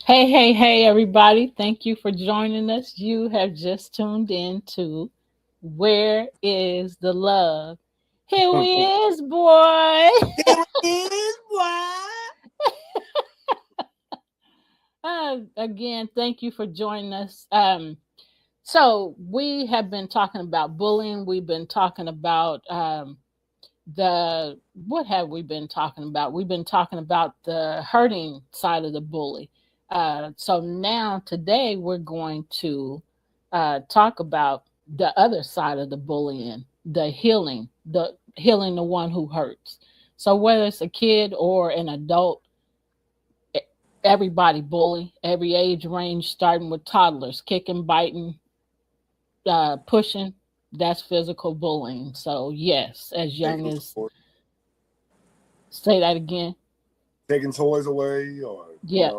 Hey, hey, hey, everybody. Thank you for joining us. You have just tuned in to Where is the Love? Here we is, boy. Here it is, boy. Again, thank you for joining us. So we have been talking about bullying. We've been talking about what have we been talking about? We've been talking about the hurting side of the bully. So now today we're going to talk about the other side of the bullying, the healing the one who hurts. So whether it's a kid or an adult, e- everybody bully, every age range, starting with toddlers, kicking, biting, pushing. That's physical bullying. So yes, as young Taking as toys, say that again. taking toys away, or Yeah,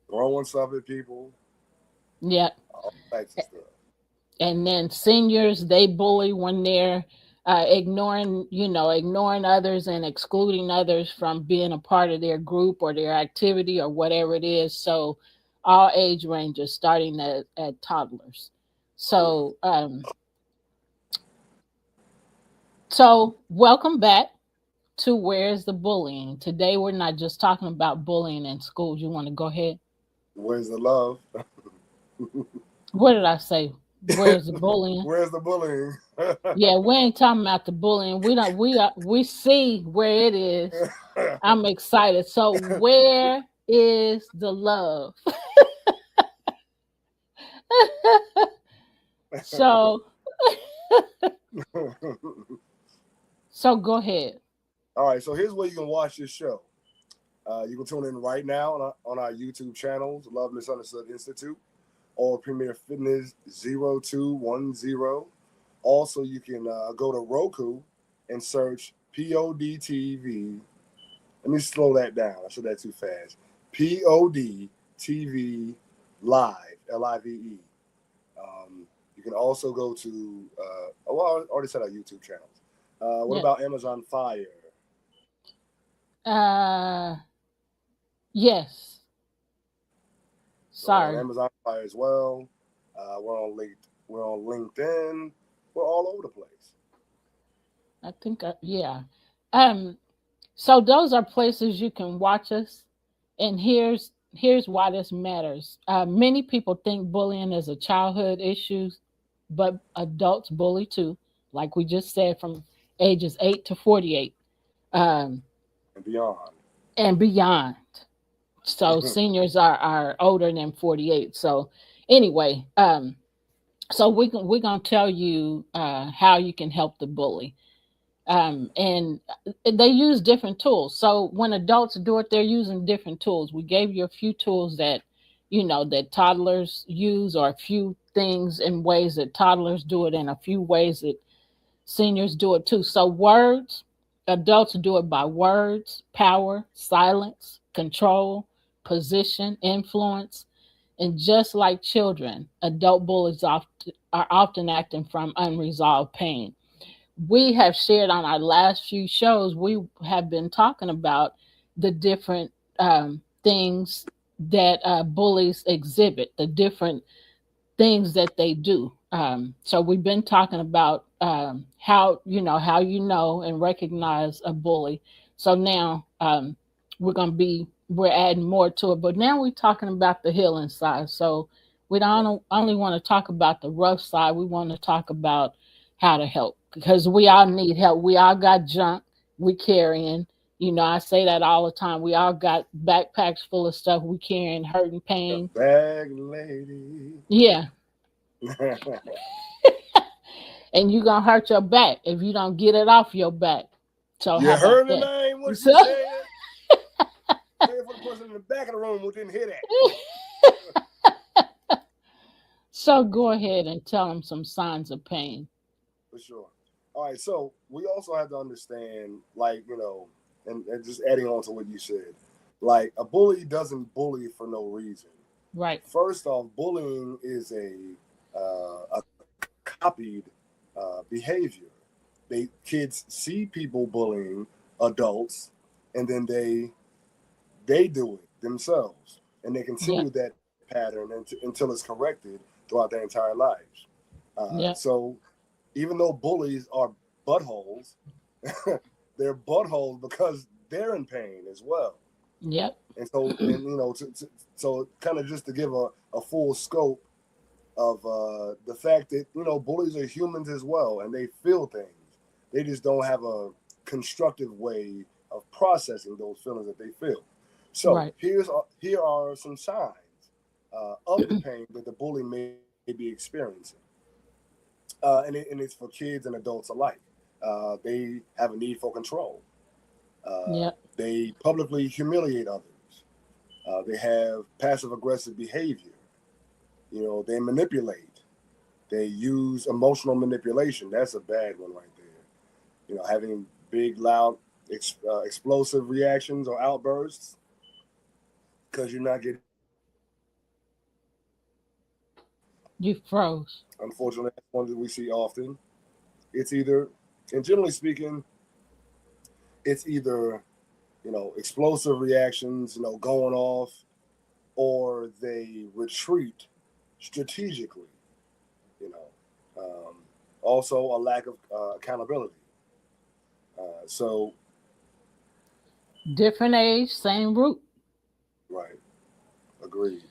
throwing stuff at people, yeah. all types of stuff. And then seniors, they bully when they're ignoring others and excluding others from being a part of their group or their activity or whatever it is. So all age ranges, starting at toddlers. Yeah. So welcome back to Where's the Bullying. Today we're not just talking about bullying in schools. You want to go ahead? Where's the love? What did I say? Where's the bullying? Where's the bullying? Yeah, we ain't talking about the bullying. We see where it is. I'm excited. So where is the love? so so go ahead. All right, so here's where you can watch this show. You can tune in right now on our YouTube channels, Love Misunderstood Institute, or Premier Fitness 0210. Also, you can go to Roku and search PODTV. Let me slow that down. I said that too fast. PODTV Live, LIVE. You can also go to, I already said our YouTube channels. What Yeah. about Amazon Fire? Uh yes. So we're on Sorry. Amazon Fire as well. We're on LinkedIn. We're all over the place. I think yeah. Um so those are places you can watch us. And here's why this matters. Many people think bullying is a childhood issue, but adults bully too, like we just said, from ages 8 to 48, um, And beyond. and beyond. So seniors are older than 48. So anyway, so we're gonna tell you how you can help the bully. And they use different tools. So when adults do it, they're using different tools. We gave you a few tools that that toddlers use, or a few things and ways that toddlers do it, and a few ways that seniors do it too. So words, adults do it by words, power, silence, control, position, influence. And just like children, adult bullies are often acting from unresolved pain. We have shared on our last few shows, we have been talking about the different things that bullies exhibit, the different things that they do. So we've been talking about how and recognize a bully. So now we're adding more to it, but now we're talking about the healing side. So we Right. don't only want to talk about the rough side. We want to talk about how to help, because we all need help. We all got junk we carrying. I say that all the time. We all got backpacks full of stuff we carrying, hurting, The pain. bag lady. Yeah, and you're gonna hurt your back if you don't get it off your back. So You how about heard the that? name? What So she said? Say it for the person in the back of the room who didn't hear that. so go ahead and tell them some signs of pain. For sure. All right, so we also have to understand, like, and just adding on to what you said, like a bully doesn't bully for no reason. Right. First off, bullying is a copied behavior. Kids see people bullying adults, and then they do it themselves, and they Yeah. continue that pattern until it's corrected throughout their entire lives. Yeah. So even though bullies are buttholes, they're buttholes because they're in pain as well. Yep. And so, and so kind of just to give a full scope of the fact that bullies are humans as well, and they feel things. They just don't have a constructive way of processing those feelings that they feel. So Right. here are some signs of the pain that the bully may be experiencing, and it's for kids and adults alike. They have a need for control. Yep. They publicly humiliate others. They have passive aggressive behavior. They manipulate. They use emotional manipulation. That's a bad one right there. Having big, loud, explosive reactions or outbursts because you're not getting what you want. You froze. Unfortunately, that's one that we see often. It's either, and generally speaking, it's either explosive reactions, going off, or they retreat strategically. You know, also a lack of accountability. So, Different age, same root. right, agreed.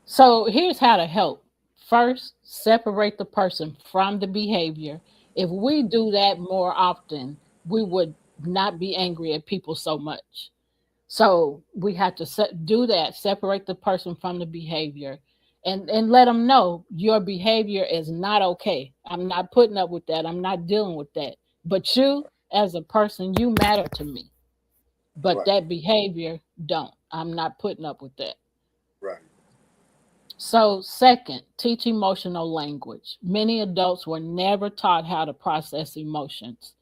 So here's how to help. First, separate the person from the behavior. If we do that more often, we would not be angry at people so much. So we have to do that, separate the person from the behavior, and let them know your behavior is not okay. I'm not putting up with that. I'm not dealing with that. But you, as a person, you matter to me. But Right, that behavior don't. I'm not putting up with that. right, So, second, teach emotional language. Many adults were never taught how to process emotions.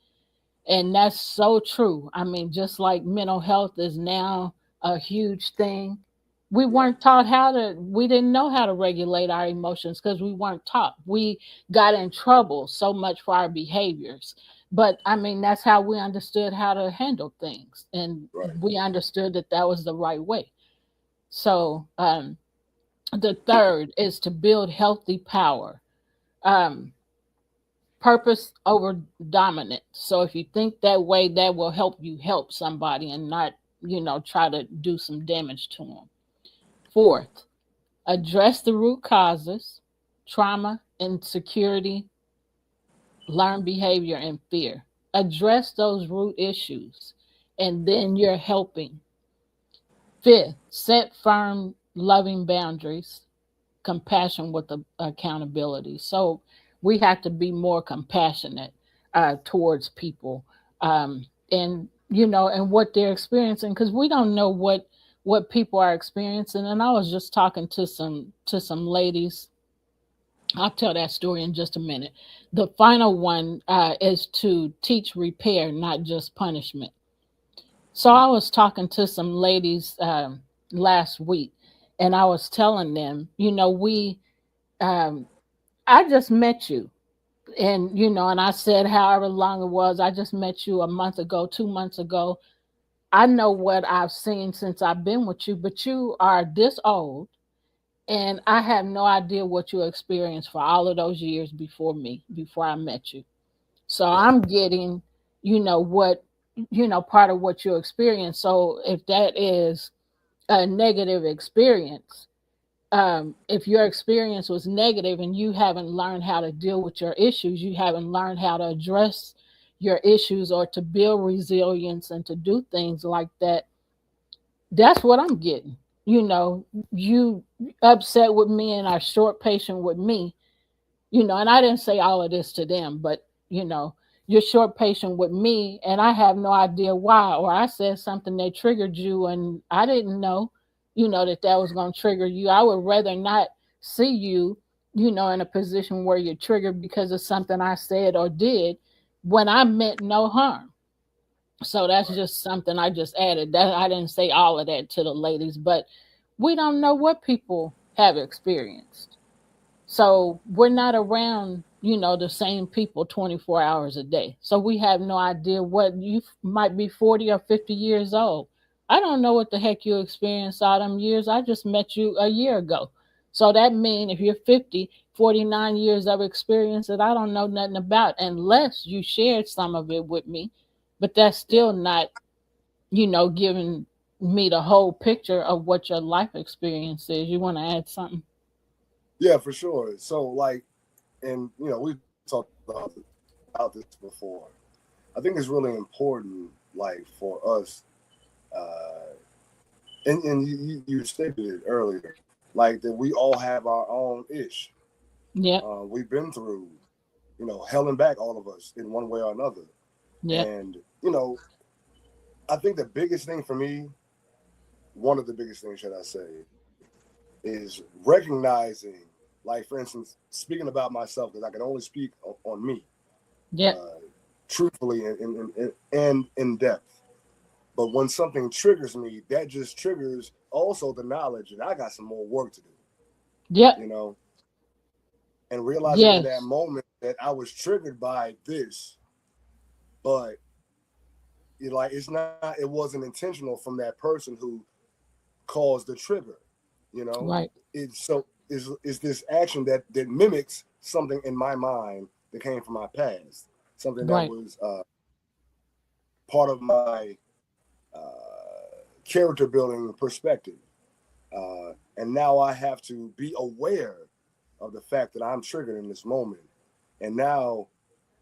And that's so true. I mean, just like mental health is now a huge thing, we right, weren't taught how to, we didn't know how to regulate our emotions because we weren't taught. We got in trouble so much for our behaviors. But I mean, that's how we understood how to handle things. And right. we understood that that was the right way. So, the third is to build healthy power. Um, Purpose over dominant. So if you think that way, that will help you help somebody and not, try to do some damage to them. Fourth, address the root causes, trauma, insecurity, learned behavior, and fear. Address those root issues, and then you're helping. Fifth, set firm, loving boundaries, compassion with the accountability. So we have to be more compassionate towards people, and and what they're experiencing, because we don't know what people are experiencing. And I was just talking to some ladies. I'll tell that story in just a minute. The final one is to teach repair, not just punishment. So I was talking to some ladies last week, and I was telling them, we um, I just met you. And, and I said, however long it was, I just met you a month ago, 2 months ago. I know what I've seen since I've been with you, but you are this old. And I have no idea what you experienced for all of those years before me, before I met you. So Right, I'm getting, what, part of what you experienced. So if that is a negative experience, if your experience was negative and you haven't learned how to deal with your issues, you haven't learned how to address your issues or to build resilience and to do things like that, that's what I'm getting. You upset with me and are short patient with me, and I didn't say all of this to them, but you know, you're short patient with me and I have no idea why, or I said something that triggered you and I didn't know, that was going to trigger you. I would rather not see you, in a position where you're triggered because of something I said or did, when I meant no harm. So that's Right. just something I just added. That I didn't say all of that to the ladies, but we don't know what people have experienced. So we're not around, the same people 24 hours a day. So we have no idea what you might be 40 or 50 years old. I don't know what the heck you experienced all them years. I just met you a year ago. So that means if you're 50, 49 years of experience that I don't know nothing about unless you shared some of it with me. But that's Right. still not, giving me the whole picture of what your life experience is. You want to add something? Yeah, for sure. So like, and we talked about this before. I think it's really important, like for us, uh, and you stated it earlier, like that we all have our own ish. Yep. We've been through, hell and back, all of us, in one way or another. Yep. And I think the biggest thing for me, one of the biggest things, should I say, is recognizing, like for instance, speaking about myself, because I can only speak on me, Yep. uh, truthfully and in depth. But when something triggers me, that just triggers also the knowledge that I got some more work to do, Yep. you know, and realizing in that Yes. moment that I was triggered by this, but it wasn't intentional from that person who caused the trigger, you know. Right. It's so is this action that mimics something in my mind that came from my past, something that Right. was part of my character building perspective. And now I have to be aware of the fact that I'm triggered in this moment. And now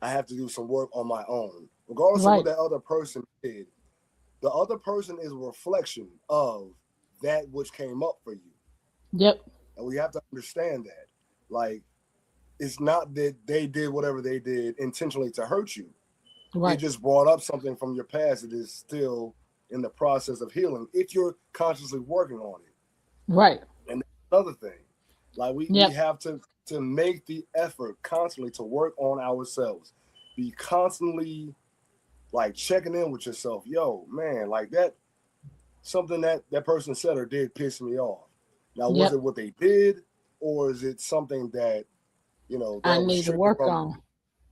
I have to do some work on my own. Regardless of what Right. that other person did, the other person is a reflection of that which came up for you. Yep. And we have to understand that. Like, it's not that they did whatever they did intentionally to hurt you. It Right. just brought up something from your past that is still in the process of healing if you're consciously working on it. Right. And another thing, like we Yep. have to make the effort constantly to work on ourselves. Be constantly like checking in with yourself. Yo, man, like that something that person said or did piss me off. Now, was Yep. it what they did, or is it something that I that was need to triggered work from?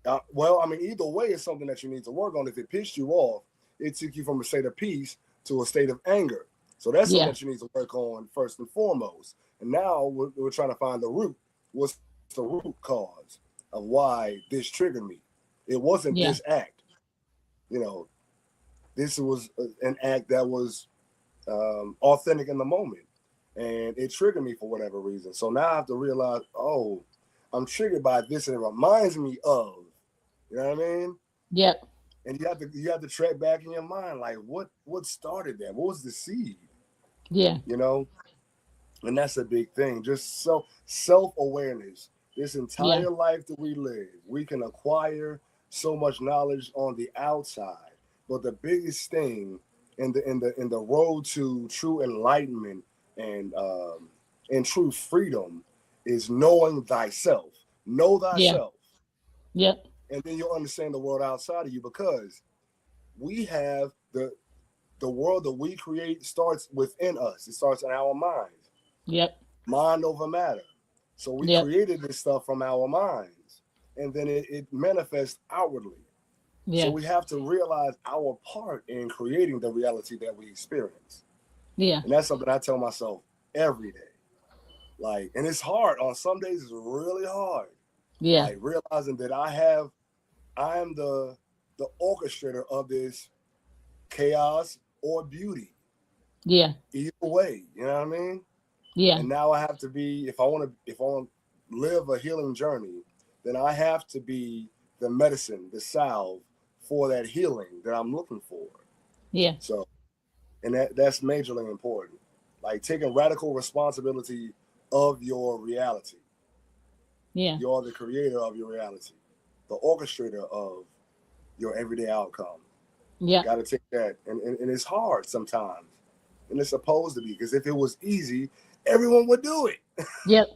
on. Well, I mean, either way, it's something that you need to work on. If it pissed you off, it took you from a state of peace to a state of anger. So that's something Yeah. that you need to work on first and foremost. And now we're trying to find the root. What's the root cause of why this triggered me? It wasn't this Yeah. act. You know, this was an act that was authentic in the moment, and it triggered me for whatever reason. So now I have to realize, oh, I'm triggered by this, and it reminds me of. You know what I mean? Yep. And you have to track back in your mind, like what started that? What was the seed? Yeah. You know, and that's a big thing. Just self awareness. This Yeah. entire life that we live, we can acquire so much knowledge on the outside, but the biggest thing in the road to true enlightenment and and true freedom is knowing thyself. Know Yeah. thyself, Yep. and then you'll understand the world outside of you because we have the world that we create starts within us. It starts in our minds, Yep. mind over matter. So we Yep. created this stuff from our minds, and then it manifests outwardly. So Yeah. we have to realize our part in creating the reality that we experience, Yeah. and that's something I tell myself every day. Like, and it's hard. On some days, it's really hard. Yeah. Like realizing that I am the orchestrator of this chaos or beauty. Yeah. Either way, you know what I mean? Yeah. And now I have to be if I want to live a healing journey, then I have to be the medicine, the salve for that healing that I'm looking for. Yeah. So, and that's majorly important. Like taking radical responsibility of your reality. Yeah. You're the creator of your reality, the orchestrator of your everyday outcome. Yeah. Got to take that, and it's hard sometimes, and it's supposed to be because if it was easy, everyone would do it, Yep.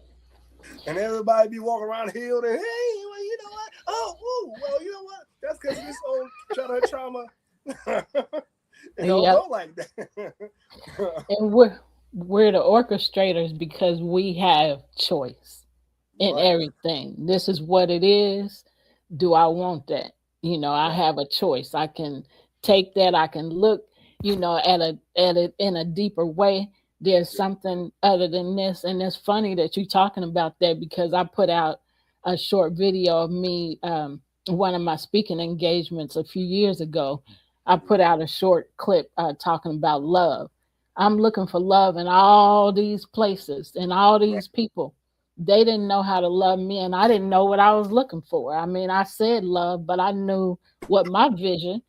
and everybody be walking around healed and hey, well, you know what? Oh, ooh, well, you know what? That's because this old childhood trauma. It don't Yep. go like that. And we're the orchestrators because we have choice in Right, everything. This is what it is. Do I want that? I right, have a choice. I can take that. I can look, at it in a deeper way. There's yeah, something other than this. And it's funny that you're talking about that because I put out a short video of me, one of my speaking engagements a few years ago. I mhm, put out a short clip talking about love. I'm looking for love in all these places and all right, these people. They didn't know how to love me, and I didn't know what I was looking for. I mean, I said love, but I knew what my vision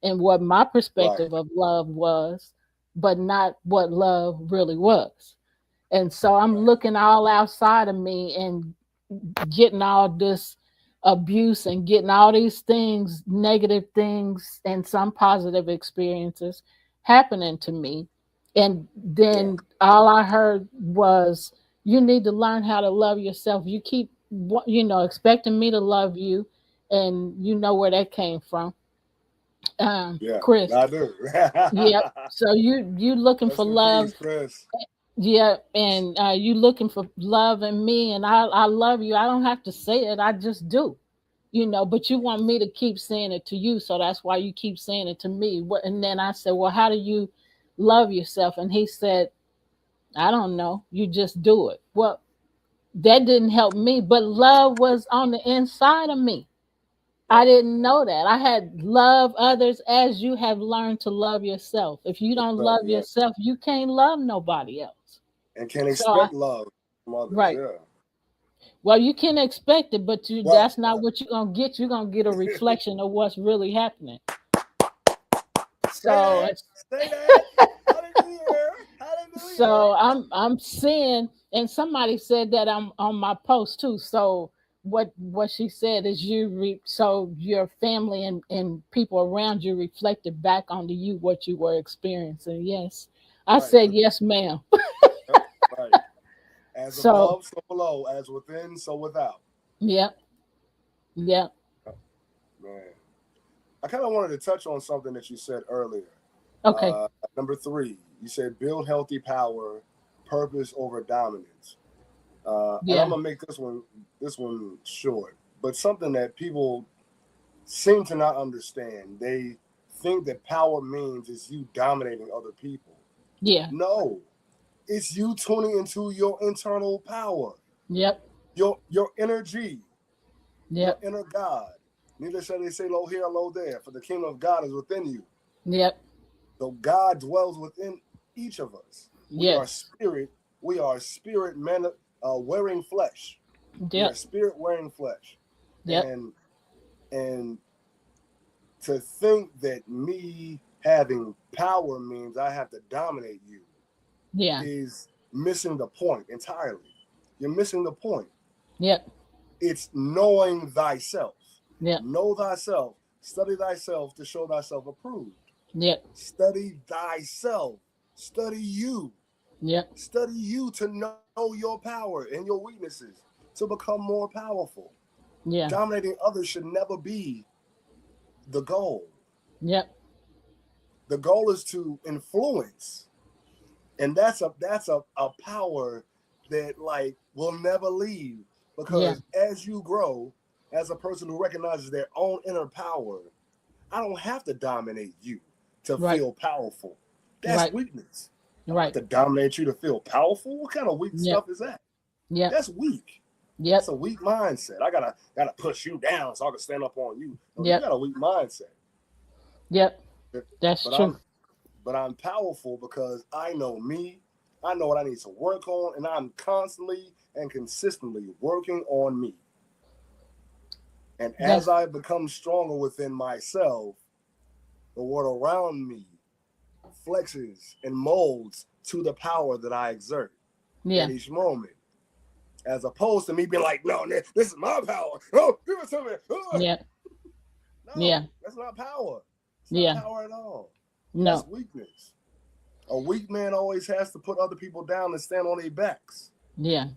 and what my right, perspective of love was, but not what love really was. And so I'm right, looking all outside of me and getting all this abuse and getting all these things, negative things, and some positive experiences happening to me. And yeah, then all I heard was, you need to learn how to love yourself. You keep, expecting me to love you. And you know where that came from. yeah. Chris. I do. Yep. So you looking for Rest in peace, love. Chris. Yeah, and you looking for love in me, and I love you. I don't have to say it; I just do, But you want me to keep saying it to you, so that's why you keep saying it to me. And then I said, "Well, how do you love yourself?" And he said, "I don't know. You just do it." Well, that didn't help me, but love was on the inside of me. I Right. didn't know that. I had love others as you have learned to love yourself. If you don't So, love yeah. yourself, you can't love nobody else. And can So I expect love from others. right. Yeah. Well, you can expect it, but Well, that's not what you're gonna get. You're gonna get a reflection of what's really happening. say So that. Say that. Hallelujah. Hallelujah. so I'm seeing, and somebody said that I'm on my post too. So what she said is so your family and people around you reflected back onto you what you were experiencing. Yes, I Right. said yes, ma'am. Yep. Right. As So above, so below. As within, so without. yep, yep, Man. I kind of wanted to touch on something that you said earlier. okay, Number three, you said build healthy power, purpose over dominance. And I'm yeah, gonna make this one short, but something that people seem to not understand. They think that power means is you dominating other people. yeah, No, it's you tuning into your internal power, yep, your energy, your yep, inner God. Neither shall they say, "Lo here, lo there," for the kingdom of God is within you. yep, So God dwells within each of us. We are yes, spirit. We are spirit men wearing flesh. We are yep, spirit wearing flesh, yep, and and to think that me having power means I have to dominate you yeah, is missing the point entirely. You're missing the point. yep, It's knowing thyself. yep, Know thyself. Study thyself to show thyself approved. yep, Study thyself. Study you. yep, Study you to know your power and your weaknesses to become more powerful. yeah, Dominating others should never be the goal. yep, The goal is to influence, and that's a power that like will never leave, yeah, because as you grow as a person who recognizes their own inner power, I don't have to dominate you to right, feel powerful. That's right, weakness. I don't have right, to dominate you to feel powerful. What kind of weak yep, stuff is that? yep, That's weak. That's yep, a weak mindset. I gotta push you down so I can stand up on you. No, you yep, got a weak mindset. yep, that's But true. I'm powerful because I know me. I know what I need to work on, and I'm constantly and consistently working on me. And as That's I become stronger within myself, the world around me flexes and molds to the power that I exert at yeah, each moment. As opposed to me being like, no, this is my power. Oh, give it to me. Oh. yeah, yeah, No, that's not power. It's not yeah, power at all. That's no, weakness. A weak man always has to put other people down and stand on their backs. yeah,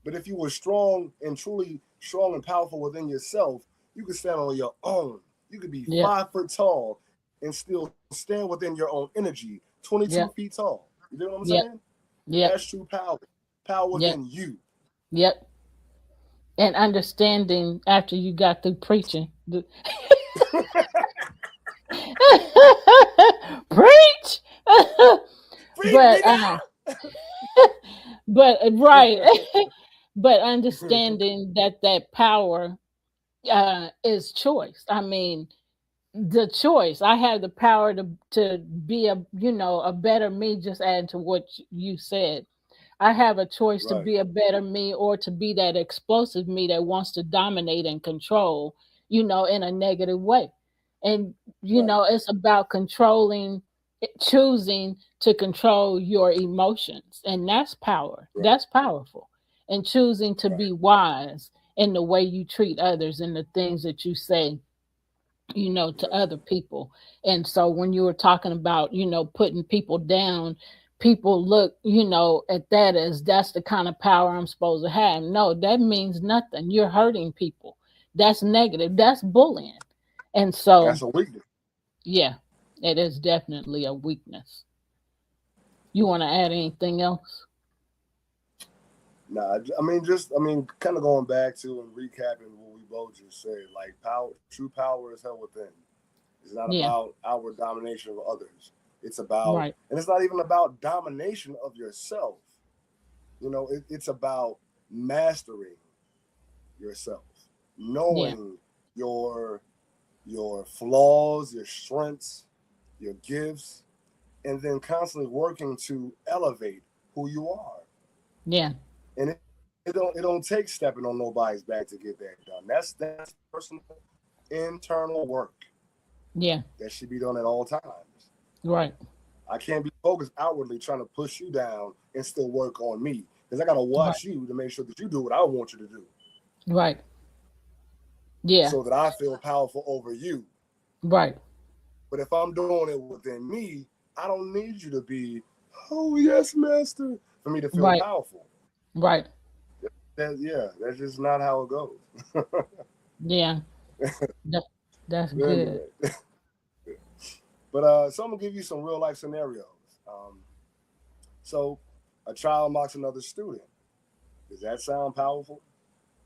But if you were strong and truly strong and powerful within yourself, You can stand on your own. You could be Yep. 5 foot tall and still stand within your own energy, 22 Yep. feet tall. You know what I'm Yep. saying? Yep. That's true power. Power Yep. within you. Yep. And understanding after you got through preaching. Preach. Freak me but but right. now. But understanding that power is choice. I mean, the choice. I have the power to be a, a better me, just adding to what you said. I have a choice to Right, be a better me or to be that explosive me that wants to dominate and control, in a negative way. And, right, it's about controlling, choosing to control your emotions. And that's power. right, That's powerful. And choosing to right, be wise in the way you treat others and the things that you say, to right. other people. And so when you were talking about, putting people down, people look, at that as that's the kind of power I'm supposed to have. No, that means nothing. You're hurting people. That's negative. That's bullying. And so, That's a weakness. yeah, it is definitely a weakness. You want to add anything else? Nah, I mean, kind of going back to and recapping what we both just said. Like power, true power is held within. It's not Yeah, about outward domination of others. It's about, right. and it's not even about domination of yourself. It's about mastering yourself, Yeah, knowing your your flaws, your strengths, your gifts, and then constantly working to elevate who you are. yeah, And it don't take stepping on nobody's back to get that done. That's personal internal work yeah, that should be done at all times. right, I can't be focused outwardly trying to push you down and still work on me because I got to right, watch you to make sure that you do what I want you to do right. Yeah, so that I feel powerful over you. right, But if I'm doing it within me, I don't need you to be, oh, yes, master, for me to feel right, powerful. right. Yeah, that's just not how it goes. Yeah, that, that's But good. anyway, but so I'm gonna give you some real life scenarios. Um, so a child mocks another student. Does that sound powerful?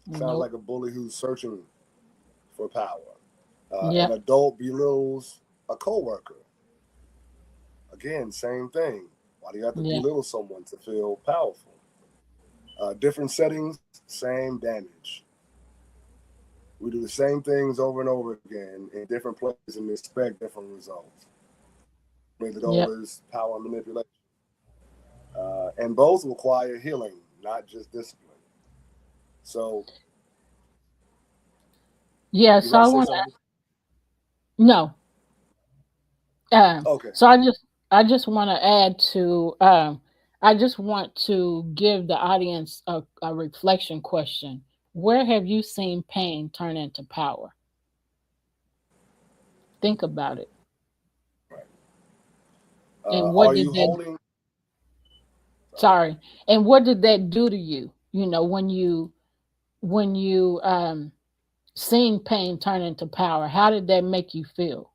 Sounds like Nope. a bully who's searching for power. An Yep. adult belittles a coworker. Again, same thing. Why do you have to Yeah. belittle someone to feel powerful? Different settings, same damage. We do the same things over and over again in different places and expect different results. Ultimately, the Yep. goal is power manipulation. And both require healing, not just discipline. So, Yeah. you So about I to say want something? to no. Okay. So I just want to add to. I just want to give the audience a reflection question. Where have you seen pain turn into power? Think about it. Right. And what Are did you that? holding? Sorry. Sorry. And what did that do to you? When you seen pain turn into power, how did that make you feel?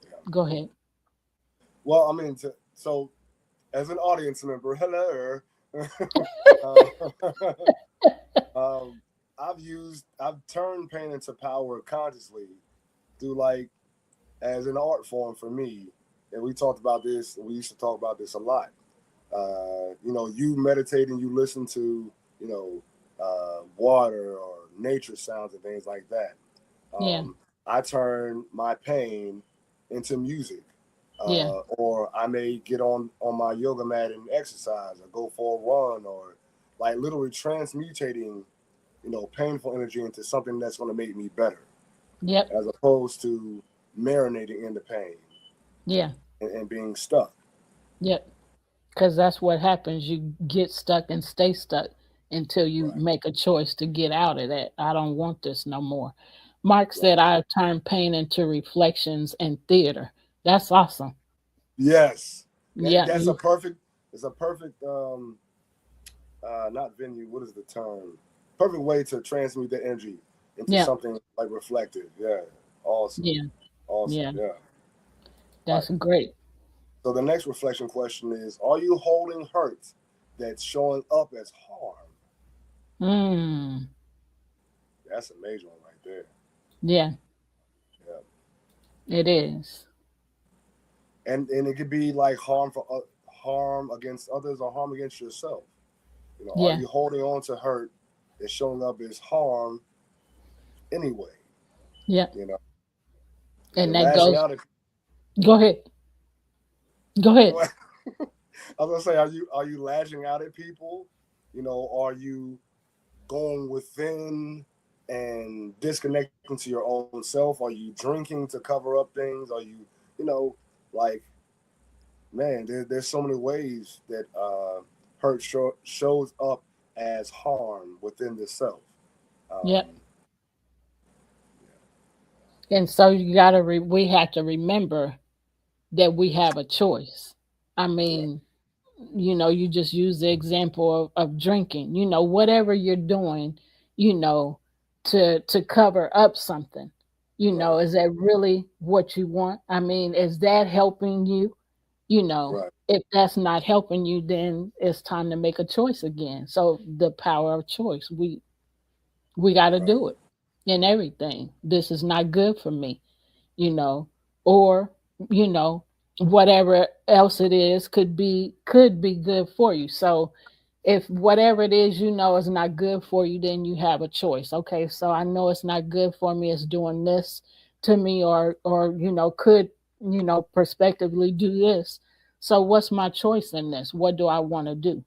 Yeah. Go ahead. Well, I mean, so as an audience member, hello. uh, um, I've turned pain into power consciously through like as an art form for me. And we talked about this. We used to talk about this a lot. You meditate and you listen to, water or nature sounds and things like that. Yeah. I turn my pain into music, Yeah. or I may get on my yoga mat and exercise, or go for a run, or like literally transmutating, painful energy into something that's going to make me better, Yep. as opposed to marinating in the pain Yeah. and being stuck. Yep. Because that's what happens. You get stuck and stay stuck until you Right, make a choice to get out of that. I don't want this no more. Mark said, right. I turn pain into reflections and theater. That's awesome. Yes, Yeah. that's a perfect. It's a perfect. Not venue. What is the term? Perfect way to transmute the energy into Yeah. something like reflective. Yeah, awesome, Yeah. awesome. Yeah. Yeah. All right. That's great. So the next reflection question is: are you holding hurt that's showing up as harm? Mm. That's a major one right there. Yeah, Yeah. it is. And it could be like harm against others or harm against yourself. Are Yeah. you holding on to hurt that's showing up as harm anyway? Yeah. You know, are And you that lashing goes, out at? go ahead. Go ahead. Go ahead. I was gonna say, are you lashing out at people? Are you going within and disconnecting to your own self? Are you drinking to cover up things? Are you, you know, like, man, there's so many ways that hurt shows up as harm within the self. Yep. Um, And so you gotta we have to remember that we have a choice. I yeah, mean, you just use the example of drinking. Whatever you're doing, you know, to cover up something. right, Is that really what you want? I mean, is that helping you? right, If that's not helping you, then it's time to make a choice again. So the power of choice, we got to right, do it in everything. This is not good for me, you know, or you know whatever else it is could be good for you. So if whatever it is is not good for you, then you have a choice. Okay, so I know it's not good for me. It's doing this to me, or could prospectively do this. So what's my choice in this? What do I want to do?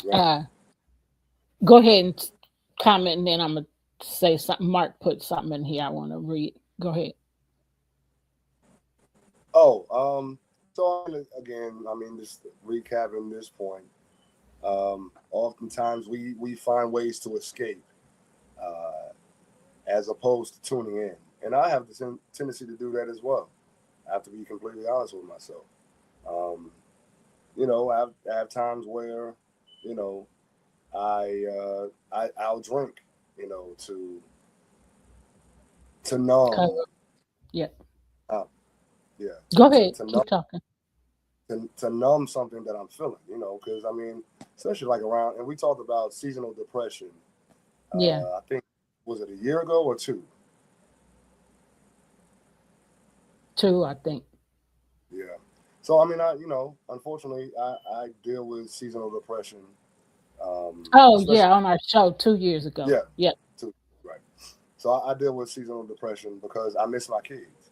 right. Uh, Go ahead and comment, and then I'm gonna say something. Mark put something in here I want to read. Go ahead. Oh, so again, just recapping this point. Oftentimes we find ways to escape, uh, as opposed to tuning in, and I have the tendency to do that as well. I have to be completely honest with myself. Um, I have times where, you know, I'll drink, to numb, Cover. Yeah. uh, yeah, Go to, ahead. to numb Keep talking. to numb something that I'm feeling, because especially like around, and we talked about seasonal depression. Yeah. I think, was it a year ago or two? Two, I think. Yeah. So unfortunately, I deal with seasonal depression, Oh especially, yeah, on our show 2 years ago. yeah, Yep. too, right. So I deal with seasonal depression because I miss my kids.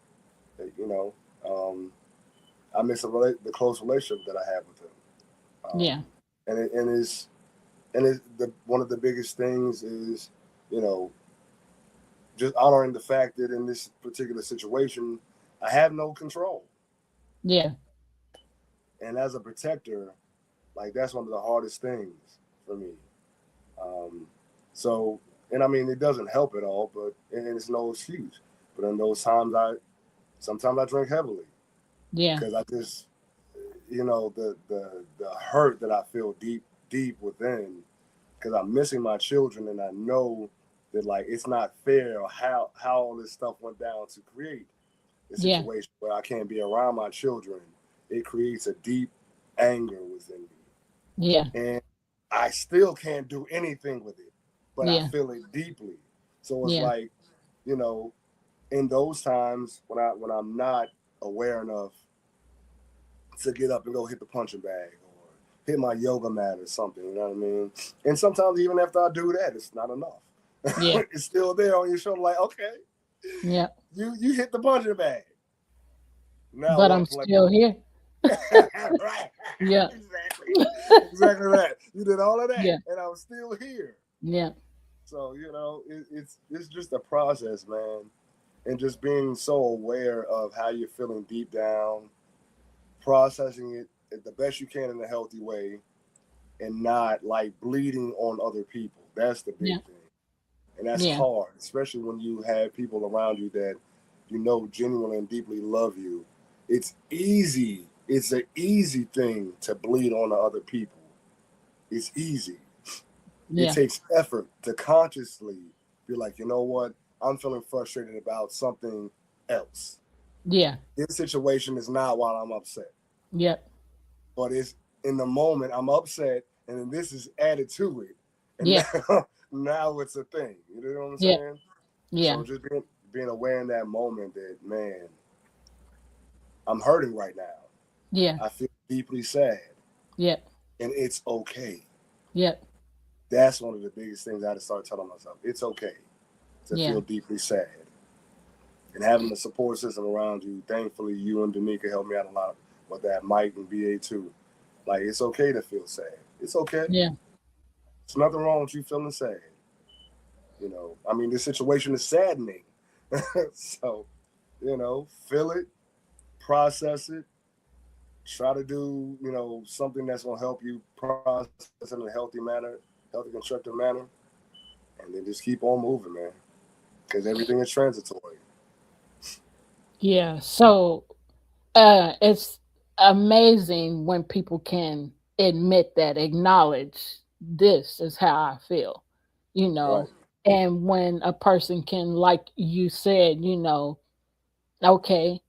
You know, um, I miss the close relationship that I have with them, Yeah. and the one of the biggest things is, you know, just honoring the fact that in this particular situation, I have no control, Yeah. and as a protector, like that's one of the hardest things for me. Um, so, and it doesn't help at all, but and it's no excuse. But in those times, sometimes I drink heavily Yeah. because I just, the hurt that I feel deep within, because I'm missing my children, and I know that, like, it's not fair how all this stuff went down to create a Yeah. situation where I can't be around my children. It creates a deep anger within me, Yeah. and I still can't do anything with it, but I Yeah. feel it deeply. So it's Yeah. like, you know, in those times when I'm not aware enough to get up and go hit the punching bag or hit my yoga mat or something, you know what I mean? And sometimes even after I do that, it's not enough. Yeah. It's still there on your shoulder, like, okay, Yeah. you hit the punching bag. Now But I'm what? Like, still here. right, Yeah. exactly that. You did all of that, Yeah. and I'm still here. Yeah. So it's just a process, man, and just being so aware of how you're feeling deep down, processing it the best you can in a healthy way, and not like bleeding on other people. That's the big Yeah. thing, and that's Yeah. hard, especially when you have people around you that genuinely and deeply love you. It's easy. It's an easy thing to bleed on to other people. It's easy. It Yeah. takes effort to consciously be like, you know what? I'm feeling frustrated about something else. Yeah. This situation is not why I'm upset, Yep. but it's in the moment I'm upset, and then this is added to it, and Yeah. now it's a thing. You know what I'm Yeah. saying? Yeah. So just being aware in that moment that, man, I'm hurting right now. Yeah. I feel deeply sad, Yep. and it's okay. Yep. That's one of the biggest things I had to start telling myself. It's okay to Yeah. feel deeply sad. And having the support system around you, thankfully, you and Danica helped me out a lot with that, Mike and BA too. Like, it's okay to feel sad. It's okay. Yeah. There's nothing wrong with you feeling sad. You know, I mean, this situation is saddening. So, you know, feel it, process it, try to do, you know, something that's going to help you process it in a healthy manner, healthy, constructive manner, and then just keep on moving, man, because everything is transitory. Yeah. So it's amazing when people can admit that, acknowledge this is how I feel, you Right. know, and when a person can, like you said, okay,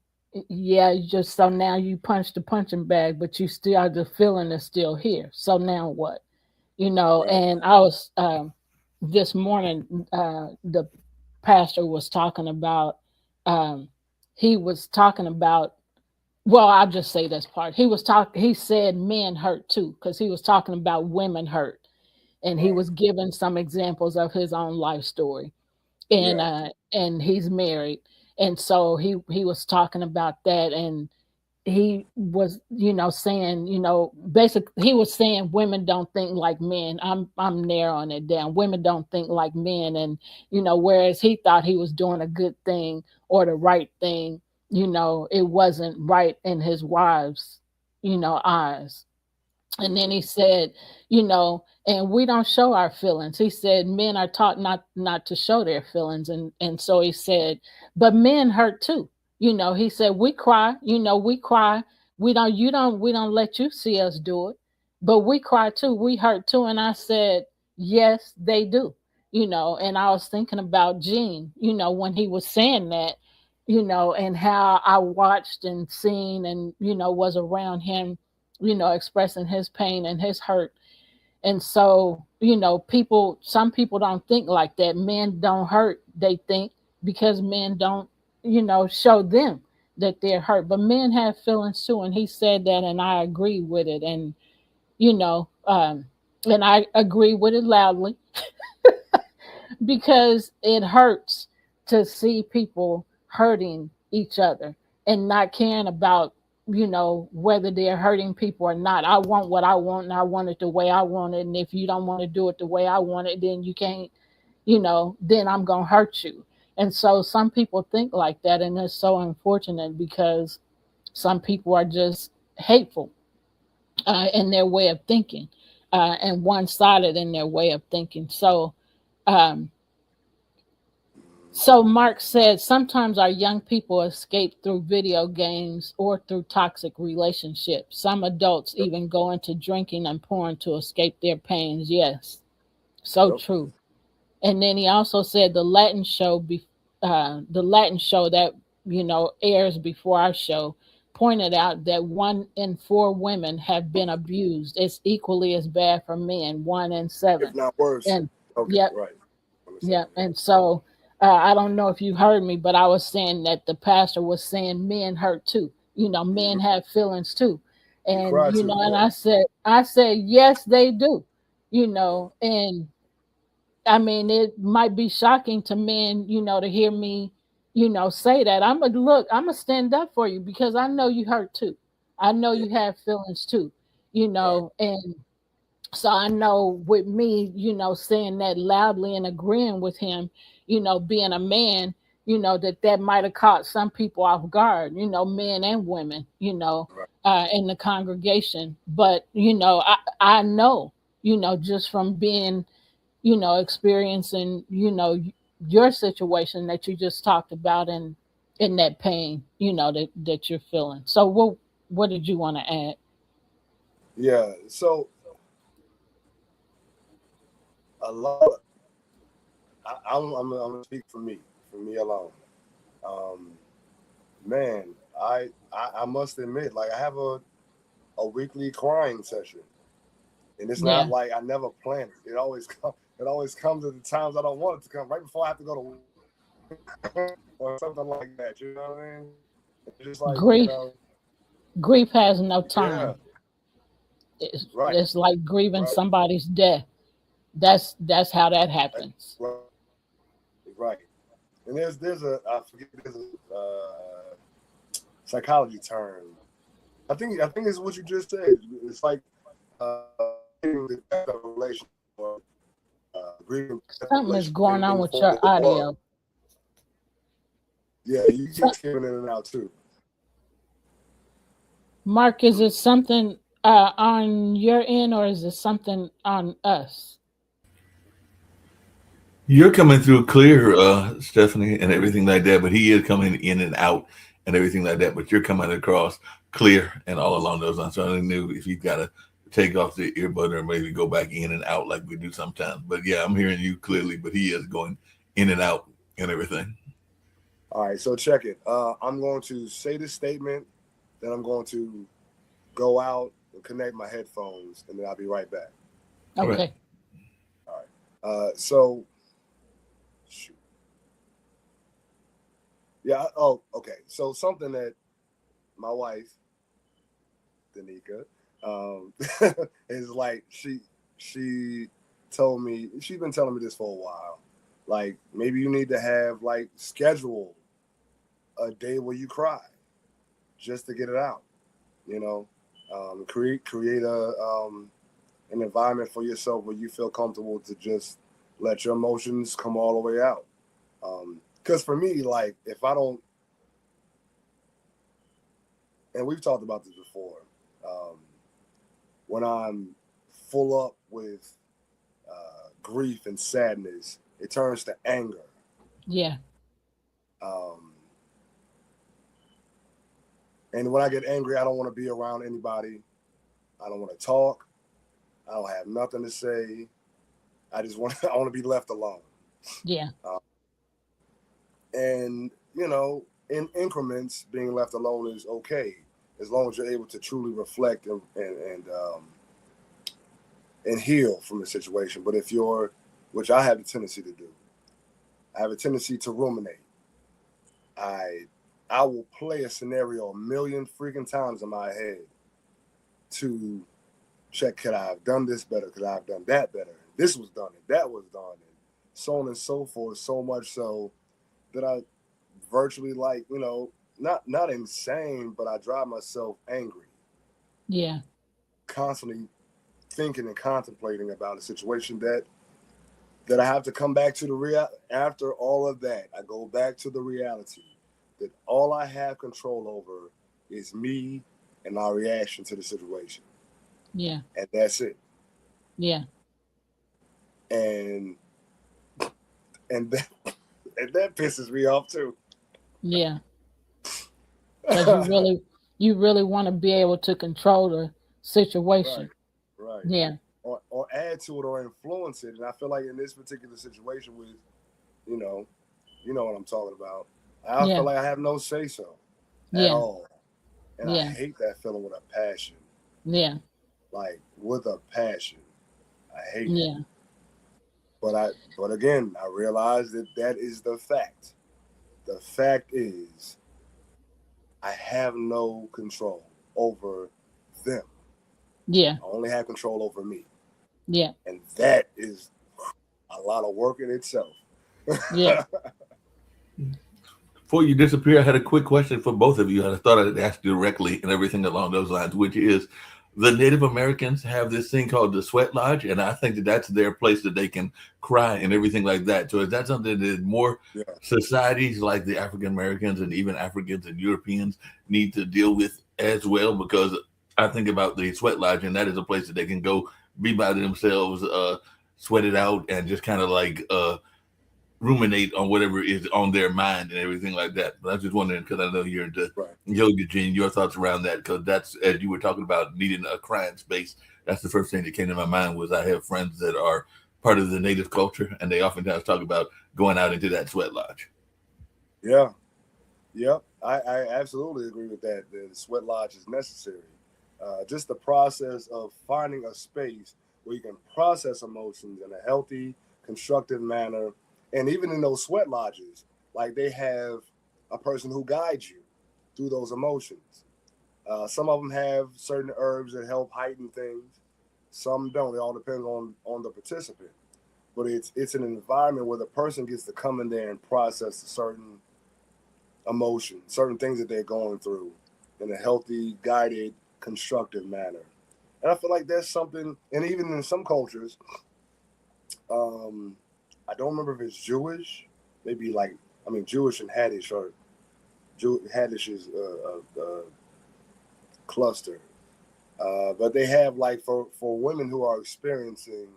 yeah, just so now you punch the punching bag, but you still, the feeling is still here. So now what? Right. And I was this morning, the pastor was talking about, um, he was talking about, well, I'll just say this part. He said men hurt too, because he was talking about women hurt. And he Right. was giving some examples of his own life story. Yeah. And he's married. And so he was talking about that, and he was, saying, basically he was saying women don't think like men. I'm narrowing it down. Women don't think like men, and whereas he thought he was doing a good thing or the right thing, it wasn't right in his wife's, eyes. And then Mm-hmm. he said, and we don't show our feelings. He said men are taught not to show their feelings. And so he said, but men hurt too. He said, we cry, we cry. We don't let you see us do it. But we cry too. We hurt too. And I said, yes, they do. And I was thinking about Gene, when he was saying that, and how I watched and seen and, was around him, expressing his pain and his hurt. And so, some people don't think like that. Men don't hurt, they think, because men don't, show them that they're hurt. But men have feelings too. And he said that, and I agree with it. And, you know, um, and I agree with it loudly because it hurts to see people hurting each other and not caring about, whether they're hurting people or not. I want what I want, and I want it the way I want it. And if you don't want to do it the way I want it, then you can't, then I'm going to hurt you. And so some people think like that, and it's so unfortunate because some people are just hateful in their way of thinking, and one-sided in their way of thinking. Um, so Mark said sometimes our young people escape through video games or through toxic relationships. Some adults Yep. even go into drinking and porn to escape their pains. Yes, so Yep. true. And then he also said the Latin show that airs before our show pointed out that 1 in 4 women have been abused. It's equally as bad for men, one in If seven. not worse. And Okay. yep, Right. yeah, Understand. Yeah. and so I don't know if you heard me, but I was saying that the pastor was saying men hurt too. Men Mm-hmm. have feelings too, We and cry too. and Yeah. I said yes, they do. And I mean, it might be shocking to men, to hear me, say that. I'm gonna stand up for you because I know you hurt too. I know Yeah. you have feelings too, Right. and so I know with me, saying that loudly and agreeing with him, being a man, that might have caught some people off guard, men and women, Right. in the congregation. But, I know, just from being, experiencing, your situation that you just talked about and in that pain, that you're feeling. So what did you want to add? Yeah. So a lot. I'm gonna speak for me alone. Um, man, I must admit, like I have a weekly crying session, and it's not Yeah. like I never plan it. It always comes at the times I don't want it to come, right before I have to go to work or something like that. You know what I mean? It's just like Grief grief has no yeah, time. right, It's like grieving right, somebody's death. That's how that happens. right, right. And there's a I forget there's a psychology term. I think it's what you just said. It's like grieving the death of a relationship or grieving the death of a Something is relationship going in on the with form your of a bug. audio. Yeah, you So, keep skipping in and out too. Mark, is it something on your end or is it something on us? You're coming through clear, Stephanie, and everything like that, but he is coming in and out and everything like that, but you're coming across clear and all along those lines. So I knew if you got to take off the earbud or maybe go back in and out like we do sometimes. But yeah, I'm hearing you clearly, but he is going in and out and everything. All right, so check it. I'm going to say this statement, then I'm going to go out and connect my headphones, and then I'll be right back. All right. Okay. All right. So, shoot. Yeah. Oh, okay. So something that my wife, Danica, um, is like she told me she's been telling me this for a while. Like maybe you need to have like schedule a day where you cry just to get it out. You know, create a an environment for yourself where you feel comfortable to just let your emotions come all the way out. Because for me, like if I don't, and we've talked about this before, um, when I'm full up with grief and sadness, it turns to anger. Yeah. Um, and when I get angry, I don't want to be around anybody. I don't want to talk. I don't have nothing to say. I just want I want to be left alone. Yeah. Uh, and you know, in increments, being left alone is okay as long as you're able to truly reflect and heal from the situation. But if you're, which I have the tendency to do, I have a tendency to ruminate. I I will play a scenario a million freaking times in my head to check could I have done this better? Could I have done that better? This was done and that was done and so on and so forth. So much so that I virtually like, not insane, but I drive myself angry, Yeah. constantly thinking and contemplating about a situation that I have to come back to the real after all of that. I go back to the reality that all I have control over is me and my reaction to the situation. Yeah. And that's it. Yeah. And and that, and that pisses me off too. Yeah. Because you really want to be able to control the Right, situation. right. Yeah. Or add to it or influence it. And I feel like in this particular situation with, you know, you know what I'm talking about. I feel Yeah. like I have no say so at Yeah. all. And I Yeah. hate that feeling with a passion. Yeah. Like with a passion. I hate it. Yeah. But again, I realize that that is the fact. The fact is I have no control over them. Yeah. I only have control over me. Yeah. And that is a lot of work in itself. Yeah. Before you disappear, I had a quick question for both of you. I thought I'd ask directly and everything along those lines, which is the Native Americans have this thing called the Sweat Lodge, and I think that that's their place that they can cry and everything like that. So is that something that more Yeah. societies like the African Americans and even Africans and Europeans need to deal with as well? Because I think about the Sweat Lodge, and that is a place that they can go be by themselves, sweat it out, and just kind of like ruminate on whatever is on their mind and everything like that. But I was just wondering because I know you're into Right. yoga, Gene, your thoughts around that because that's as you were talking about needing a crying space. That's the first thing that came to my mind was I have friends that are part of the native culture, and they oftentimes talk about going out into that sweat lodge. Yeah. Yep. I absolutely agree with that. The sweat lodge is necessary. Just the process of finding a space where you can process emotions in a healthy, constructive manner. And even in those sweat lodges, like they have a person who guides you through those emotions. Some of them have certain herbs that help heighten things. Some don't. It all depends on the participant. But it's an environment where the person gets to come in there and process a certain emotion, certain things that they're going through in a healthy, guided, constructive manner. And I feel like that's something, and even in some cultures, um, I don't remember if it's Jewish, maybe like, I mean, Jewish and Haddish or Haddish is a cluster. But they have like for women who are experiencing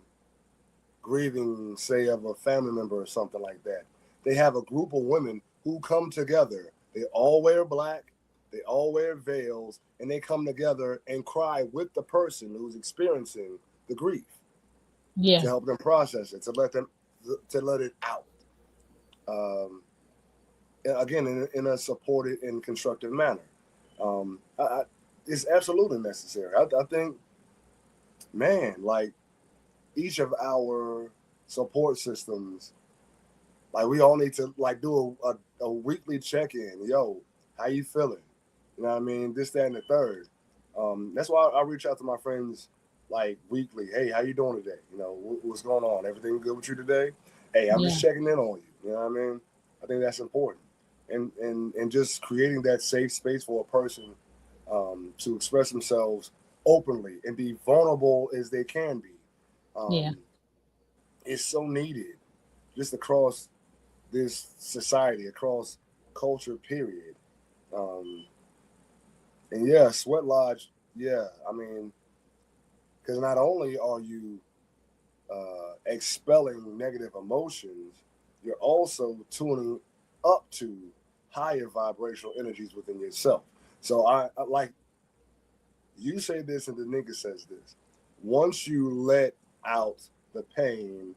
grieving, say, of a family member or something like that, they have a group of women who come together. They all wear black, they all wear veils, and they come together and cry with the person who's experiencing the grief to Yeah. help them process it, to let it out. Um, Again, in a supported and constructive manner. I, it's absolutely necessary. I think, man, like each of our support systems, like we all need to like do a weekly check in. Yo, how you feeling? You know what I mean? This, that, and the third. That's why I reach out to my friends like weekly. Hey, how you doing today? You know, what's going on? Everything good with you today? Hey, I'm just Yeah. checking in on you. You know what I mean? I think that's important, and just creating that safe space for a person to express themselves openly and be vulnerable as they can be Yeah. um, is so needed just across this society, across culture, period. Um, and yeah, Sweat Lodge, yeah, I mean, because not only are you expelling negative emotions, you're also tuning up to higher vibrational energies within yourself. So I like you say this and the nigga says this. Once you let out the pain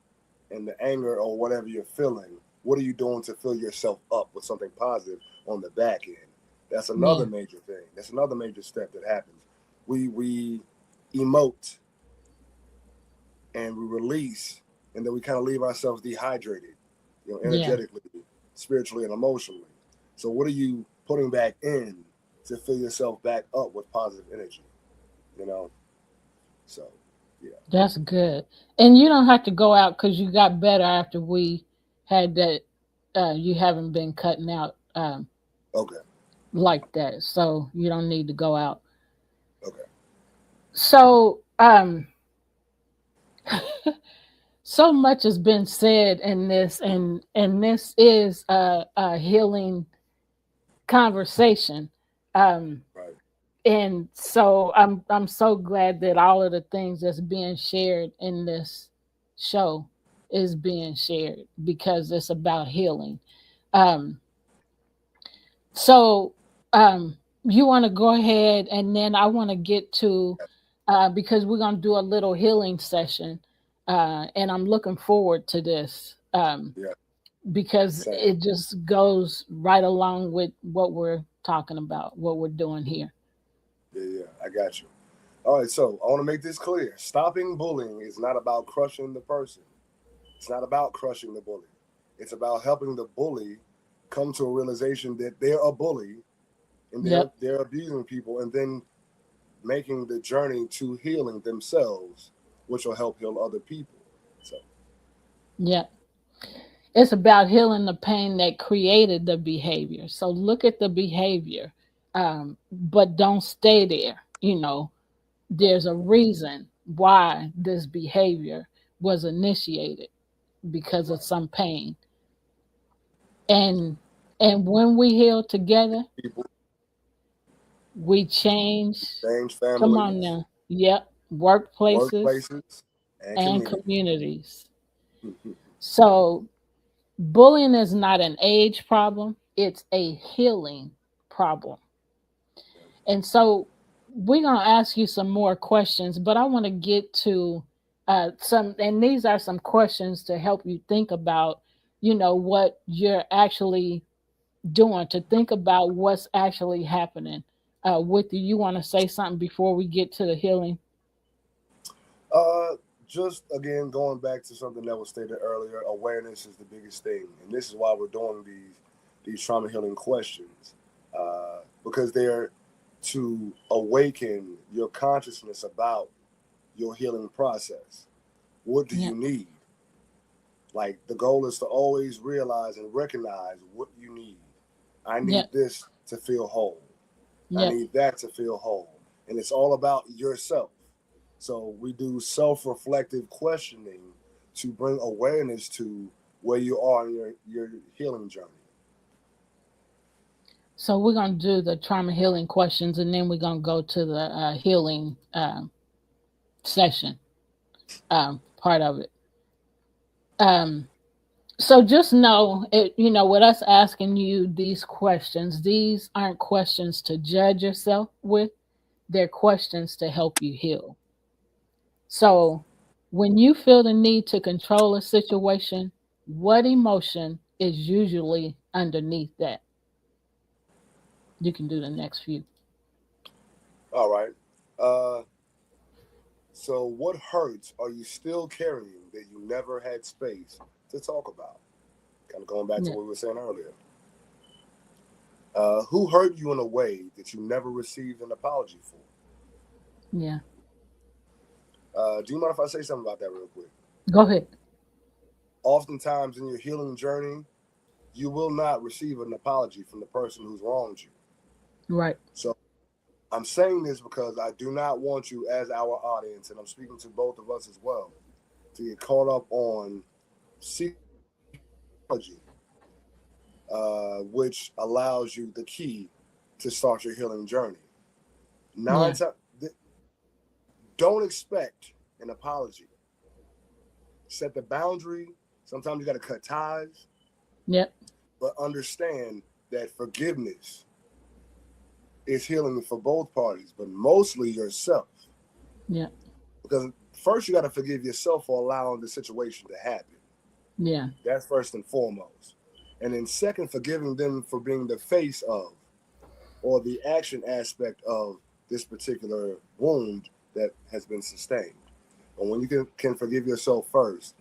and the anger or whatever you're feeling, what are you doing to fill yourself up with something positive on the back end? That's another Yeah. major thing. That's another major step that happens. We emote and we release, and then we kind of leave ourselves dehydrated, you know, Yeah. energetically, spiritually, and emotionally. So what are you putting back in to fill yourself back up with positive energy? You know, so yeah. That's good. And you don't have to go out because you got better after we had that. You haven't been cutting out Okay. like that, so you don't need to go out. Okay. So so much has been said in this, and this is a healing conversation. Um, Right. and so I'm so glad that all of the things that's being shared in this show is being shared because it's about healing. Um, so you want to go ahead, and then I want to get to because we're going to do a little healing session, and I'm looking forward to this Yeah. because Same. it just goes right along with what we're talking about, what we're doing here. Yeah. Yeah. I got you. All right. So I want to make this clear. Stopping bullying is not about crushing the person. It's not about crushing the bully. It's about helping the bully come to a realization that they're a bully and Yep. they're abusing people, and then making the journey to healing themselves, which will help heal other people. So Yep. It's about healing the pain that created the behavior. So look at the behavior, but don't stay there. You know, right, there's a reason why this behavior was initiated because of right. some pain. And when we heal together, People we change. change Come on families, now. Yep. Workplaces workplaces, and and communities. communities. So bullying is not an age problem, it's a healing problem. And so we're going to ask you some more questions, but I want to get to some, and these are some questions to help you think about, what you're actually doing, to think about what's actually happening with you. You want to say something before we get to the healing? Uh, just again, going back to something that was stated earlier, awareness is the biggest thing, and this is why we're doing these trauma healing questions, because they're to awaken your consciousness about your healing process. What do Yep. you need? Like the goal is to always realize and recognize what you need. I need Yep. this to feel whole. I Yep. need that to feel whole. And it's all about yourself. So we do self-reflective questioning to bring awareness to where you are in your healing journey. So we're going to do the trauma healing questions, and then we're going to go to the healing session part of it. Um, so just know it, with us asking you these questions, these aren't questions to judge yourself with, they're questions to help you heal. So when you feel the need to control a situation, what emotion is usually underneath that? You can do the next few. All right. Uh, so what hurts are you still carrying that you never had space to talk about? Kind of going back to Yeah. what we were saying earlier. Who hurt you in a way that you never received an apology for? Yeah. Do you mind if I say something about that real quick? Go ahead. Oftentimes in your healing journey, you will not receive an apology from the person who's wronged you. Right. So I'm saying this because I do not want you, as our audience, and I'm speaking to both of us as well, to get caught up on seeking apology, which allows you the key to start your healing journey. Nine Yeah. times, don't expect an apology. Set the boundary. Sometimes you got to cut ties, Yep. but understand that forgiveness is healing for both parties, but mostly yourself. Yep. Because first you got to forgive yourself for allowing the situation to happen. Yeah. That's first and foremost. And then second, forgiving them for being the face of or the action aspect of this particular wound that has been sustained. And when you can forgive yourself first,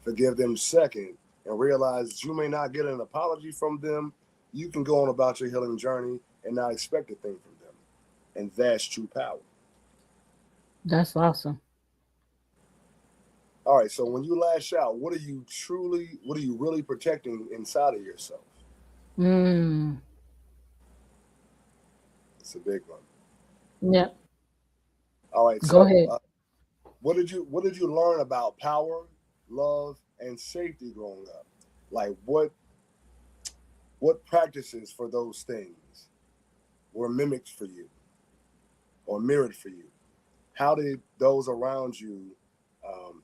forgive them second, and realize that you may not get an apology from them, you can go on about your healing journey and not expect a thing from them. And that's true power. That's awesome. All right, so when you lash out, what are you really protecting inside of yourself? Mm. It's a big one. Yep. All right, Go so ahead. what did you learn about power, love, and safety growing up? Like what practices for those things were mimicked for you or mirrored for you? How did those around you um,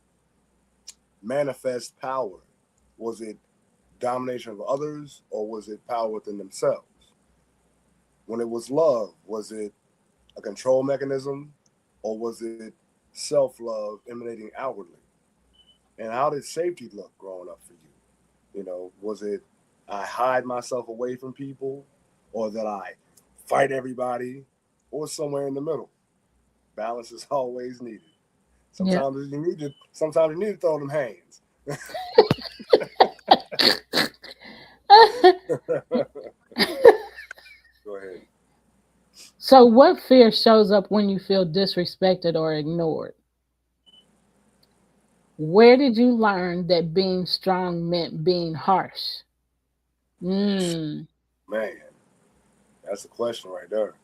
manifest power? Was it domination of others or was it power within themselves? When it was love, was it a control mechanism or was it self love emanating outwardly? And how did safety look growing up for you? Was it I hide myself away from people or that I fight everybody or somewhere in the middle? Balance is always needed. Yep. Sometimes you need to throw them hands. Go ahead. So what fear shows up when you feel disrespected or ignored? Where did you learn that being strong meant being harsh? Mm. Man, that's a question right there.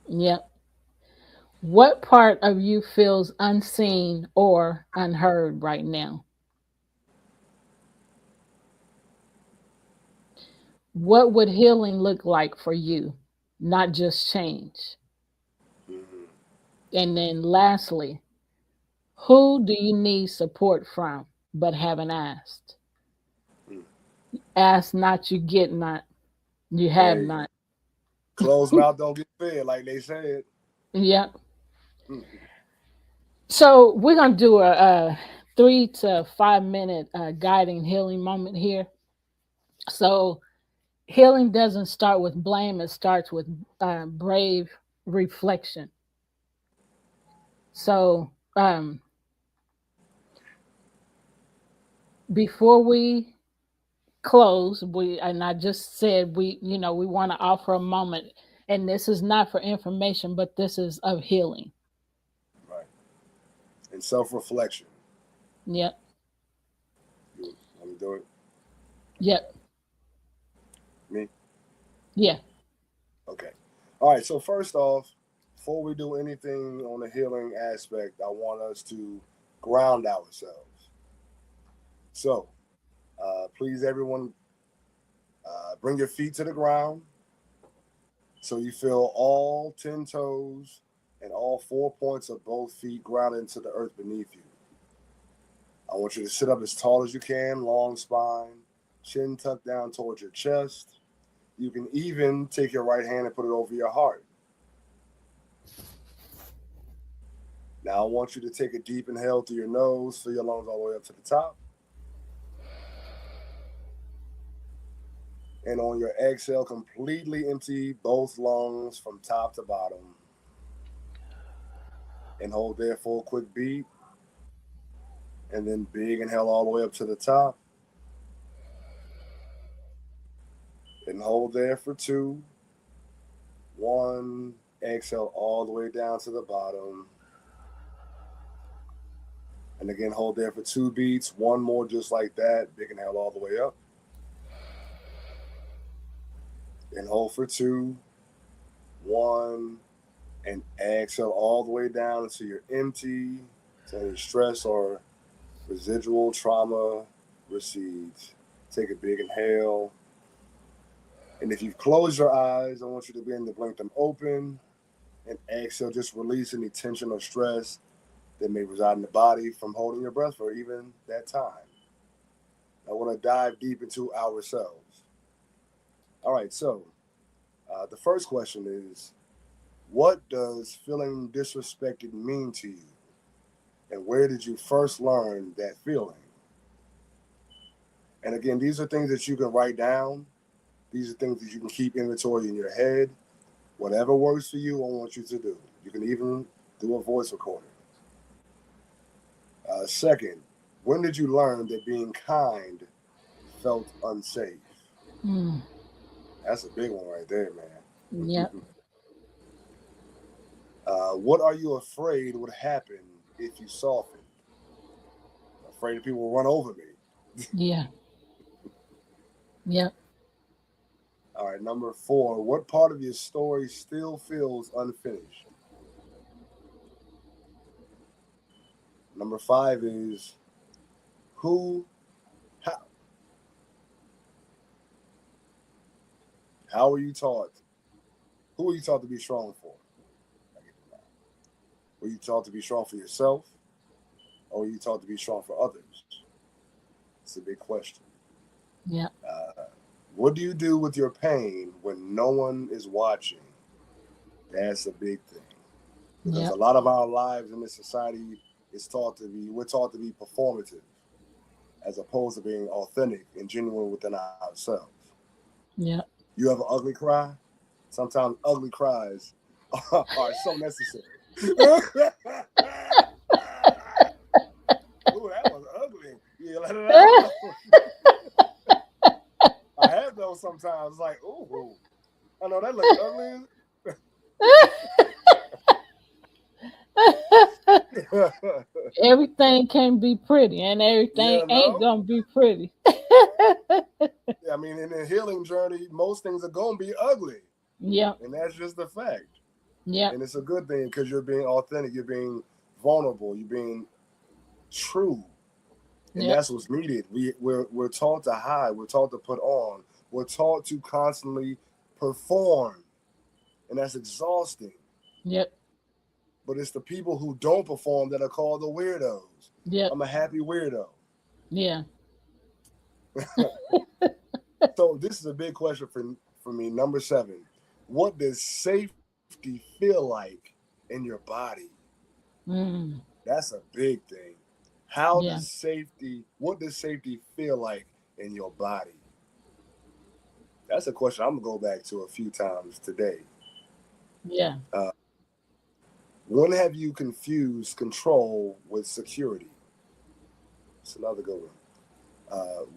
Yep. What part of you feels unseen or unheard right now? What would healing look like for you? Not just change. Mm-hmm. And then lastly, who do you need support from but haven't asked? Mm. Ask not, you get not. You have There you go. not. Closed mouth don't get fed, like they said. Yep. Mm-hmm. So we're gonna do a 3 to 5 minute guiding healing moment here. So healing doesn't start with blame; it starts with brave reflection. So before we close, we and I just said we want to offer a moment, and this is not for information, but this is of healing. Right. And self-reflection. Yep, You want me to do it? yep, Me? yeah. Okay. All right. So first off, before we do anything on the healing aspect, I want us to ground ourselves. So, please, everyone, bring your feet to the ground so you feel all 10 toes and all 4 points of both feet grounded into the earth beneath you. I want you to sit up as tall as you can, long spine, chin tucked down towards your chest. You can even take your right hand and put it over your heart. Now, I want you to take a deep inhale through your nose, fill your lungs all the way up to the top. And on your exhale, completely empty both lungs from top to bottom. And hold there for a quick beat. And then big inhale all the way up to the top. And hold there for two. One. Exhale all the way down to the bottom. And again, hold there for two beats. One more just like that. Big inhale all the way up. And hold for two. One. And exhale all the way down until you're empty. So any stress or residual trauma recedes. Take a big inhale. And if you've closed your eyes, I want you to begin to blink them open. And exhale, just release any tension or stress that may reside in the body from holding your breath for even that time. I want to dive deep into ourselves. All right, so the first question is, what does feeling disrespected mean to you? And where did you first learn that feeling? And again, these are things that you can write down. These are things that you can keep inventory in your head. Whatever works for you, I want you to do. You can even do a voice recording. Second, when did you learn that being kind felt unsafe? Mm, That's a big one right there, yep. man. What are you afraid would happen if you softened? Afraid that people will run over me. Yeah. Yep. All right, number four, what part of your story still feels unfinished? Number five is who, how, how are you taught? Who are you taught to be strong for? Were you taught to be strong for yourself, or were you taught to be strong for others? It's a big question. Yep. Uh, what do you do with your pain when no one is watching? That's a big thing because a Yep. lot of our lives in this society we're taught to be performative as opposed to being authentic and genuine within ourselves. Yep. You have an ugly cry? Sometimes ugly cries are so necessary. Ooh, that was ugly. You let it out. I have those sometimes. Like, ooh, I know that looked ugly. Everything can be pretty, and everything You ain't know? gonna be pretty. I mean, in the healing journey, most things are going to be ugly. Yep. And that's just the fact. Yep. And it's a good thing because you're being authentic, you're being vulnerable, you're being true. And Yep. that's what's needed. We're taught to hide, we're taught to put on, we're taught to constantly perform. And that's exhausting. Yep. But it's the people who don't perform that are called the weirdos. Yep. I'm a happy weirdo. Yeah. So this is a big question for me. Number seven. What does safety feel like in your body? Mm. That's a big thing. How Yeah. does safety? What does safety feel like in your body? That's a question I'm gonna go back to a few times today. Yeah. Uh, when have you confused control with security? It's another good one.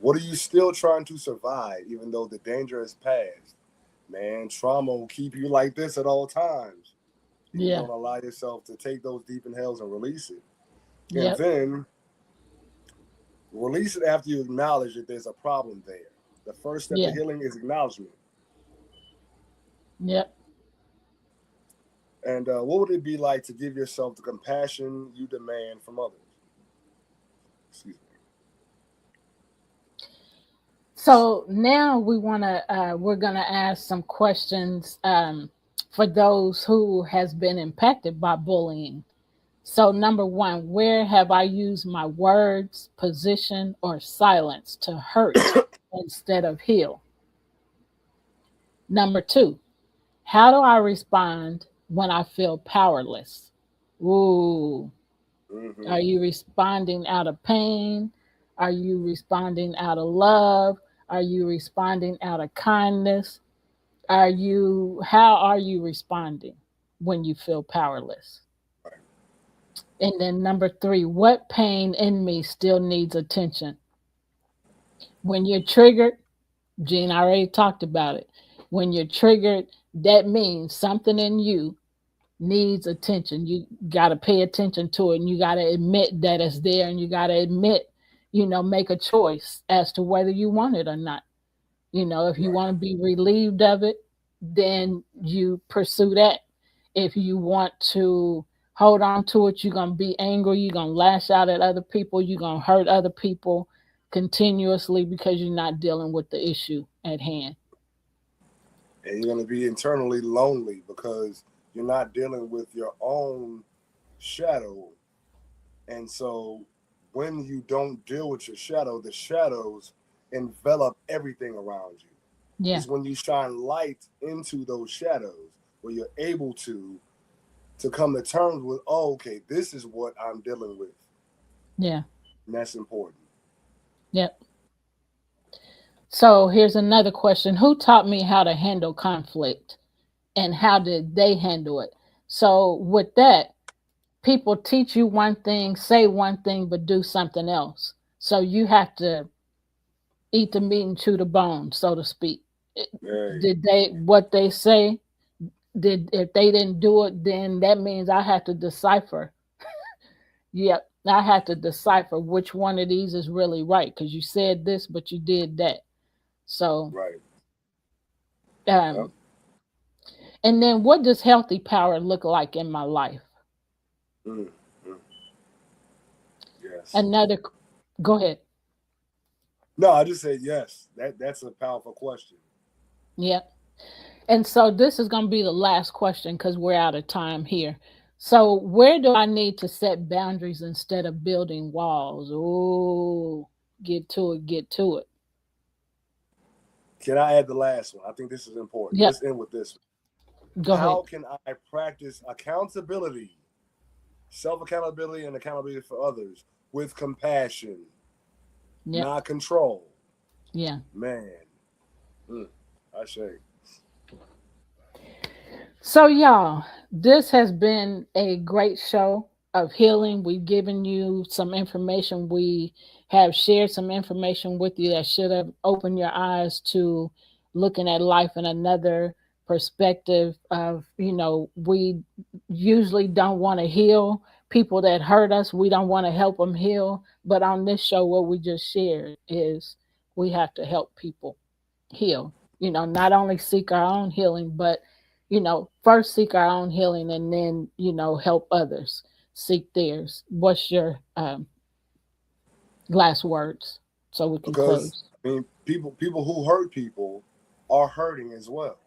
What are you still trying to survive, even though the danger is past? Man, trauma will keep you like this at all times if you Yeah. don't allow yourself to take those deep inhales and release it. And Yep. then release it after you acknowledge that there's a problem there. The first step to Yeah. healing is acknowledgement. Yep. And what would it be like to give yourself the compassion you demand from others? Excuse me. So now we're gonna ask some questions for those who has been impacted by bullying. So number one, where have I used my words, position, or silence to hurt instead of heal? Number two, how do I respond when I feel powerless? Ooh, Mm-hmm. are you responding out of pain? Are you responding out of love? Are you responding out of kindness? How are you responding when you feel powerless? Right. And then number three, what pain in me still needs attention? When you're triggered, Gene already talked about it. When you're triggered, that means something in you needs attention. You got to pay attention to it, and you got to admit that it's there, and you got to admit, make a choice as to whether you want it or not. If you Right. want to be relieved of it, then you pursue that. If you want to hold on to it, you're going to be angry, you're going to lash out at other people, you're going to hurt other people continuously because you're not dealing with the issue at hand. And you're going to be internally lonely because you're not dealing with your own shadow. And so when you don't deal with your shadow, the shadows envelop everything around you. Yeah, It's when you shine light into those shadows where you're able to come to terms with, oh, okay, this is what I'm dealing with. yeah, And that's important. yep. So here's another question. Who taught me how to handle conflict and how did they handle it? So, with that, people teach you one thing, say one thing, but do something else. So, you have to eat the meat and chew the bone, so to speak. Hey, Did what they say, if they didn't do it, then that means I have to decipher. Yep. I have to decipher which one of these is really right because you said this, but you did that. So, right. Yep. um, and then what does healthy power look like in my life? Mm, mm, yes. Another, go ahead. No, I just said yes. That's a powerful question. Yep. And so this is going to be the last question because we're out of time here. So, where do I need to set boundaries instead of building walls? Oh, get to it, get to it. Can I add the last one? I think this is important. Yep. Let's end with this. Go ahead. How can I practice accountability, self accountability, and accountability for others with compassion, Yep. not control? Yeah. Man, mm, I say. So, y'all, this has been a great show of healing. We've given you some information. We have shared some information with you that should have opened your eyes to looking at life in another perspective of, we usually don't want to heal people that hurt us. We don't want to help them heal. But on this show, what we just shared is we have to help people heal. Not only seek our own healing, but first seek our own healing and then, help others seek theirs. What's your last words so we can Because close? I mean, people who hurt people are hurting as well.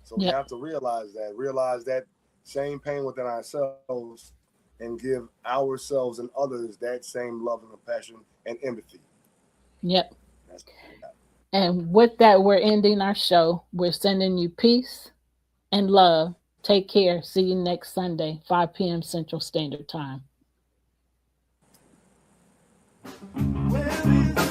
So we Yep. have to realize that same pain within ourselves, and give ourselves and others that same love and compassion and empathy. Yep. That's And with that, we're ending our show. We're sending you peace and love. Take care. See you next Sunday, 5 p.m. Central Standard Time. Where is